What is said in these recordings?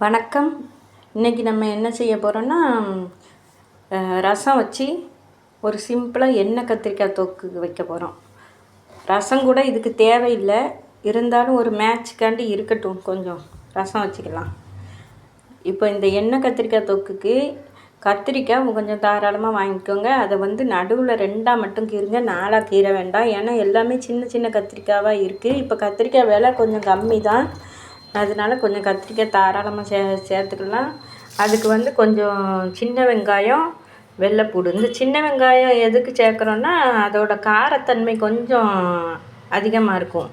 வணக்கம். இன்றைக்கி நம்ம என்ன செய்ய போகிறோன்னா, ரசம் வச்சு ஒரு சிம்பிளாக எண்ணெய் கத்திரிக்காய் தொக்கு வைக்க போகிறோம். ரசம் கூட இதுக்கு தேவையில்லை, இருந்தாலும் ஒரு மேட்ச்காண்டி இருக்கட்டும், கொஞ்சம் ரசம் வச்சுக்கலாம். இப்போ இந்த எண்ணெய் கத்திரிக்காய் தொக்குக்கு கத்திரிக்காய் கொஞ்சம் தாராளமாக வாங்கிக்கோங்க. அதை நடுவில் 2ஆக மட்டும் கீறுங்க, 4ஆக கீற வேண்டாம். ஏன்னா எல்லாமே சின்ன சின்ன கத்திரிக்காவாக இருக்குது. இப்போ கத்திரிக்காய் விலை கொஞ்சம் கம்மி தான், அதனால கொஞ்சம் கத்திரிக்காய் தாராளமாக சேர்த்துக்கலாம். அதுக்கு கொஞ்சம் சின்ன வெங்காயம், வெள்ளைப்பூடு. இந்த சின்ன வெங்காயம் எதுக்கு சேர்க்குறோன்னா, அதோட காரத்தன்மை கொஞ்சம் அதிகமாக இருக்கும்.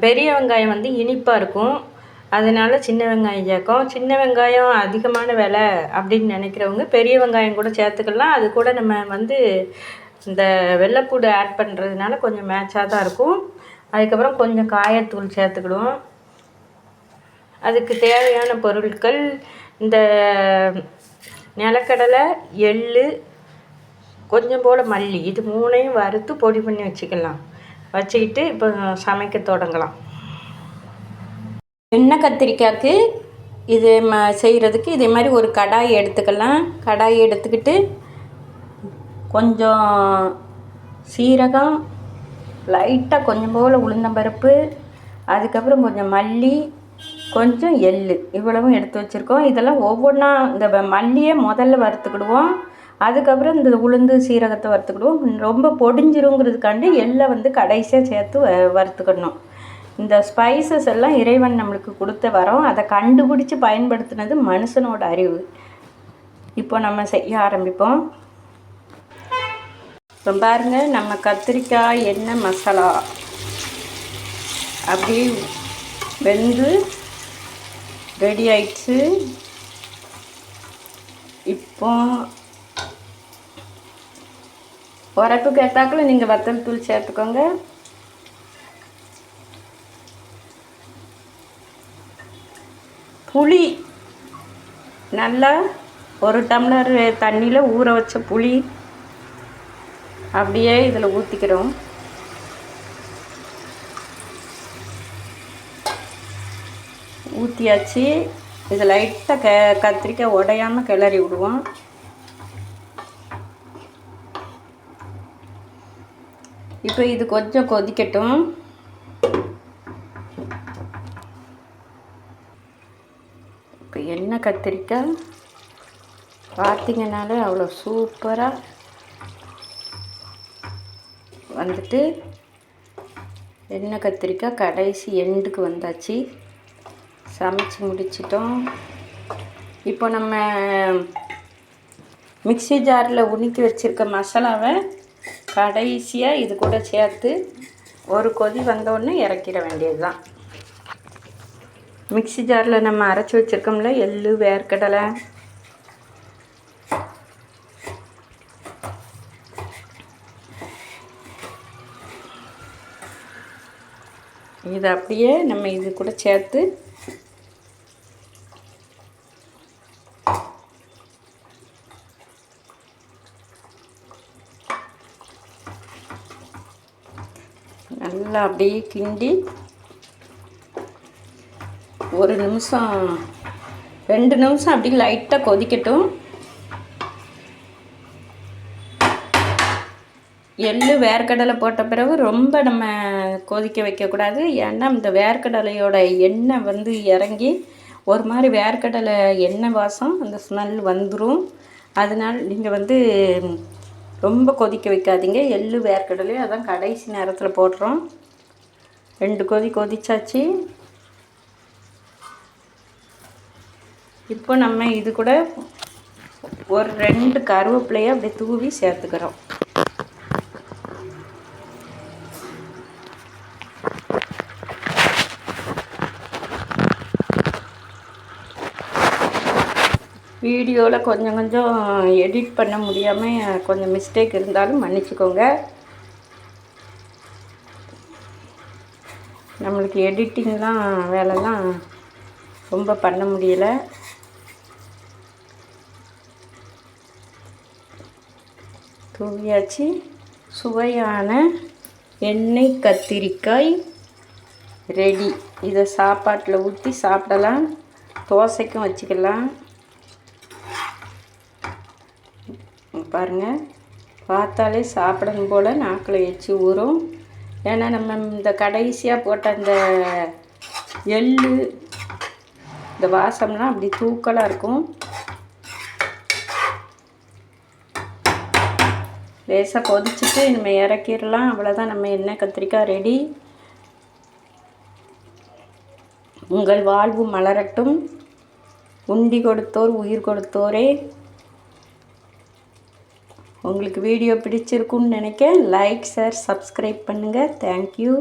பெரிய வெங்காயம் இனிப்பாக இருக்கும், அதனால் சின்ன வெங்காயம் சேர்க்கும். சின்ன வெங்காயம் அதிகமான விலை அப்படின்னு நினைக்கிறவங்க பெரிய வெங்காயம் கூட சேர்த்துக்கலாம். அது கூட நம்ம இந்த வெள்ளைப்பூடு ஆட் பண்ணுறதுனால கொஞ்சம் மேட்சாக தான் இருக்கும். அதுக்கப்புறம் கொஞ்சம் காயத்தூள் சேர்த்துக்கிடுவோம். அதுக்கு தேவையான பொருட்கள் இந்த நிலக்கடலை, எள், கொஞ்சம் போல் மல்லி, இது 3ஐயும் வறுத்து பொடி பண்ணி வச்சுக்கிட்டு இப்போ சமைக்க தொடங்கலாம். எண்ணெய் கத்திரிக்காய்க்கு இது செய்கிறதுக்கு இதே மாதிரி ஒரு கடாய் எடுத்துக்கலாம். கடாய் எடுத்துக்கிட்டு கொஞ்சம் சீரகம், லைட்டாக கொஞ்சம் போல் உளுந்தம்பருப்பு, அதுக்கப்புறம் கொஞ்சம் மல்லி, கொஞ்சம் எள், இவ்வளவும் எடுத்து வச்சுருக்கோம். இதெல்லாம் ஒவ்வொன்றா இந்த மல்லியை முதல்ல வறுத்துக்கிடுவோம், அதுக்கப்புறம் இந்த உளுந்து சீரகத்தை வறுத்துக்கிடுவோம். ரொம்ப பொடிஞ்சிருங்கிறதுக்காண்டி எள்ளை கடைசியாக சேர்த்து வறுத்துக்கிடணும். இந்த ஸ்பைசஸ் எல்லாம் இறைவன் நம்மளுக்கு கொடுத்த வரோம், அதை கண்டுபிடிச்சி பயன்படுத்தினது மனுஷனோட அறிவு. இப்போ நம்ம செய்ய ஆரம்பிப்போம். இப்போ பாருங்கள், நம்ம கத்திரிக்காய் எண்ணெய் மசாலா அப்படியே வெந்து ரெடி ஆயிடுச்சு. இப்போ உரப்புக்கு ஏற்றாக்கில் நீங்கள் வத்தல் தூள் சேர்த்துக்கோங்க. புளி நல்லா 1 டம்ளர் தண்ணியில் ஊற வச்ச புளி அப்படியே இதில் ஊற்றிக்கிறோம். ஊற்றியாச்சு. இது லைட்டாக கத்திரிக்காய் உடையாமல் கிளறி விடுவோம். இப்போ இது கொஞ்சம் கொதிக்கட்டும். இப்போ எண்ணெய் கத்திரிக்காய் பார்த்திங்கனாலே அவ்வளோ சூப்பராக எண்ணெய் கத்திரிக்காய் கடைசி எண்டுக்கு வந்தாச்சு. சமைச்சு முடிச்சிட்டோம். இப்போ நம்ம மிக்ஸி ஜாரில் உணுக்கி வச்சுருக்க மசாலாவை கடைசியாக இது கூட சேர்த்து ஒரு கொதி வந்தோடனே இறக்கிட வேண்டியது தான். மிக்ஸி ஜாரில் நம்ம அரைச்சி வச்சுருக்கோம்ல எள், வேர்க்கடலை, இதை அப்படியே நம்ம இது கூட சேர்த்து நல்லா அப்படியே கிண்டி 1 நிமிஷம் 2 நிமிஷம் அப்படி லைட்டாக கொதிக்கட்டும். எள், வேர்க்கடலை போட்ட பிறகு ரொம்ப நம்ம கொதிக்க வைக்கக்கூடாது. ஏன்னா இந்த வேர்க்கடலையோட எண்ணெய் இறங்கி ஒரு மாதிரி வேர்க்கடலை எண்ணெய் வாசம், அந்த ஸ்மெல் வந்துடும். அதனால் நீங்கள் ரொம்ப கொதிக்க வைக்காதீங்க. எள், வேர்க்கடலையும் அதான் கடைசி நேரத்தில் போடுறோம். 2 கொதி கொதிச்சாச்சு. இப்போ நம்ம இது கூட ஒரு 2 கருவேப்பிலையை அப்படி தூவி சேர்த்துக்கிறோம். வீடியோவில் கொஞ்சம் எடிட் பண்ண முடியாமல் கொஞ்சம் மிஸ்டேக் இருந்தாலும் மன்னிச்சிக்கோங்க. நம்மளுக்கு எடிட்டிங்லாம் வேலைலாம் ரொம்ப பண்ண முடியலை. தூவியாச்சு. சுவையான எண்ணெய் கத்திரிக்காய் ரெடி. இதை சாப்பாட்டில் ஊற்றி சாப்பிடலாம். தோசைக்கும் வச்சுக்கலாம். பாருங்கள், பார்த்தாலே சாப்பிடணும் போல் நாக்கில் எச்சி ஊறும். ஏன்னா நம்ம இந்த கடைசியாக போட்ட அந்த எள்ளு இந்த வாசம்லாம் அப்படி தூக்கலாக இருக்கும். லேசாக கொதிச்சுட்டு நம்ம இறக்கிடலாம். அவ்வளோதான், நம்ம எண்ணெய் கத்திரிக்காய் ரெடி. உங்கள் வாழ்வு மலரட்டும். உண்டி கொடுத்தோர் உயிர் கொடுத்தோரே. உங்களுக்கு வீடியோ பிடிச்சிருக்குன்னு நினைக்கிறேன். லைக், ஷேர், சப்ஸ்கிரைப் பண்ணுங்கள். தேங்க்யூ.